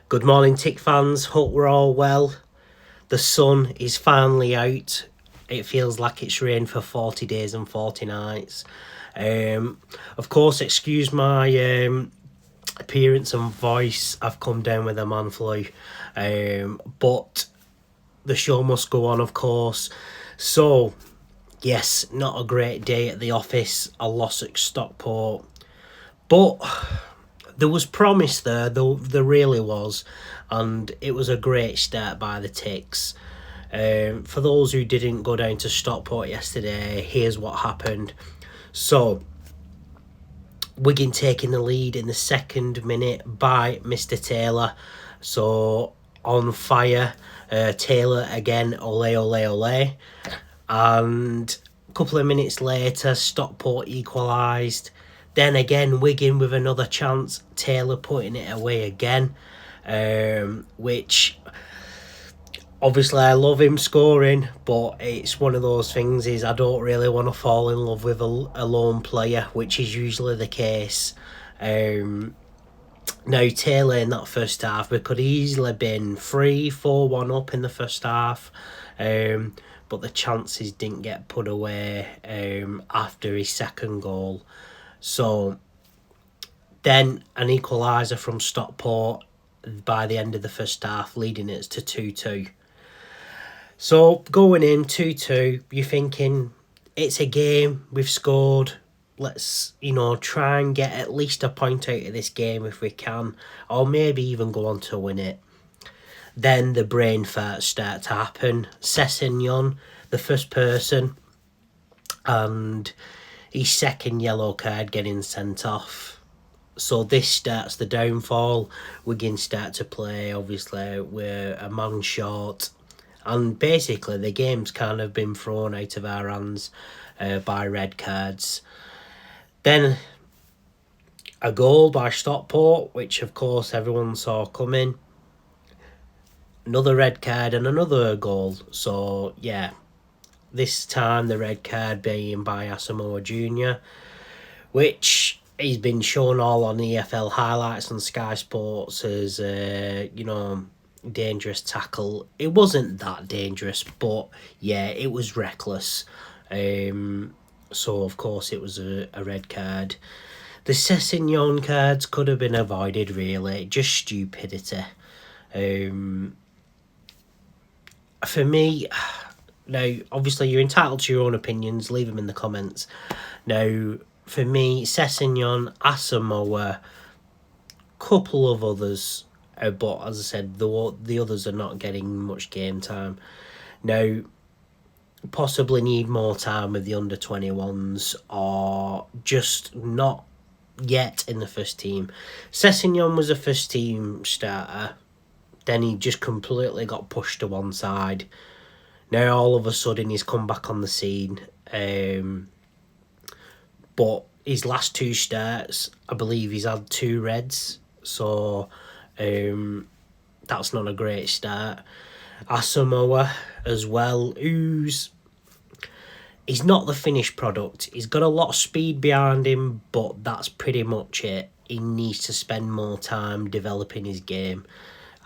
Good morning, Tick fans. Hope we're all well. The sun is finally out. It feels like it's rained for 40 days and 40 nights. Of course, excuse my appearance and voice. I've come down with a man flu. But the show must go on, of course. So, yes, not a great day at the office. A loss at Stockport. But there was promise there, though there really was, and it was a great start by the Ticks. For those who didn't go down to Stockport yesterday, here's what happened. So, Wigan taking the lead in the second minute by Mr. Taylor. So, on fire, Taylor again, ole, ole, ole. And a couple of minutes later, Stockport equalised. Then again, Wigan with another chance, Taylor putting it away again, which obviously I love him scoring, but it's one of those things is I don't really want to fall in love with a lone player, which is usually the case. Now Taylor in that first half, we could easily been 3-4-1 up in the first half, but the chances didn't get put away after his second goal. So then an equaliser from Stockport by the end of the first half, leading it to 2-2. So going in 2-2, you're thinking it's a game, we've scored, let's try and get at least a point out of this game if we can, or maybe even go on to win it. Then the brain farts start to happen. Sessegnon, the first person, and his second yellow card getting sent off. So this starts the downfall. Wigan start to play, obviously, we're a man short. And basically the game's kind of been thrown out of our hands by red cards. Then a goal by Stockport, which of course everyone saw coming. Another red card and another goal. So yeah, this time the red card being by Asamoah Jr., which he's been shown all on EFL highlights on Sky Sports as, dangerous tackle. It wasn't that dangerous, but yeah, it was reckless. So of course it was a red card. The Sessegnon cards could have been avoided, really. Just stupidity. For me, now, obviously, you're entitled to your own opinions. Leave them in the comments. Now, for me, Sessegnon, Asamoah, couple of others, but as I said, the others are not getting much game time. Now, possibly need more time with the under-21s, or just not yet in the first team. Sessegnon was a first team starter. Then he just completely got pushed to one side. Now all of a sudden he's come back on the scene. But his last two starts, I believe he's had 2 reds. So that's not a great start. Asamoah as well, he's not the finished product. He's got a lot of speed behind him, but that's pretty much it. He needs to spend more time developing his game.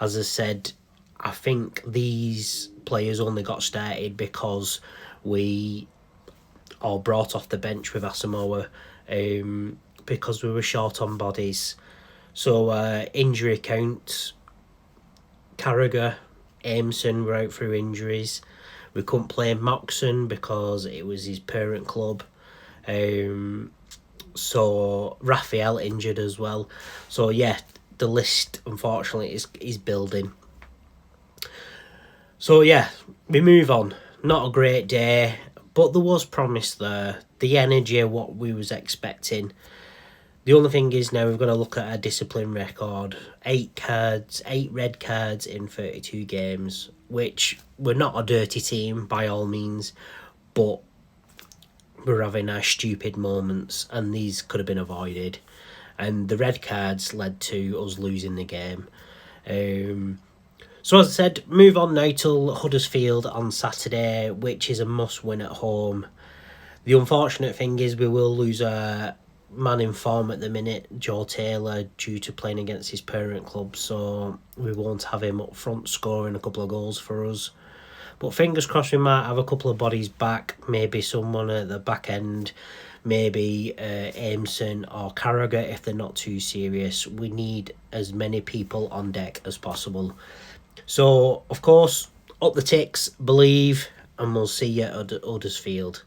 As I said, I think these players only got started because we all brought off the bench with Asamoah because we were short on bodies. So injury count, Carragher, Aimson were out through injuries. We couldn't play Moxon because it was his parent club. So Raphael injured as well. So yeah, the list unfortunately is building. So yeah, we move on. Not a great day, but there was promise there. The energy, what we was expecting. The only thing is now we've got to look at our discipline record. 8 red cards in 32 games, which we're not a dirty team by all means, but we're having our stupid moments, and these could have been avoided. And the red cards led to us losing the game. So as I said, move on now to Huddersfield on Saturday, which is a must-win at home. The unfortunate thing is we will lose our man in form at the minute, Joe Taylor, due to playing against his parent club, so we won't have him up front scoring a couple of goals for us. But fingers crossed we might have a couple of bodies back, maybe someone at the back end, maybe Aimson or Carragher if they're not too serious. We need as many people on deck as possible. So, of course, up the ticks, believe, and we'll see you at Huddersfield.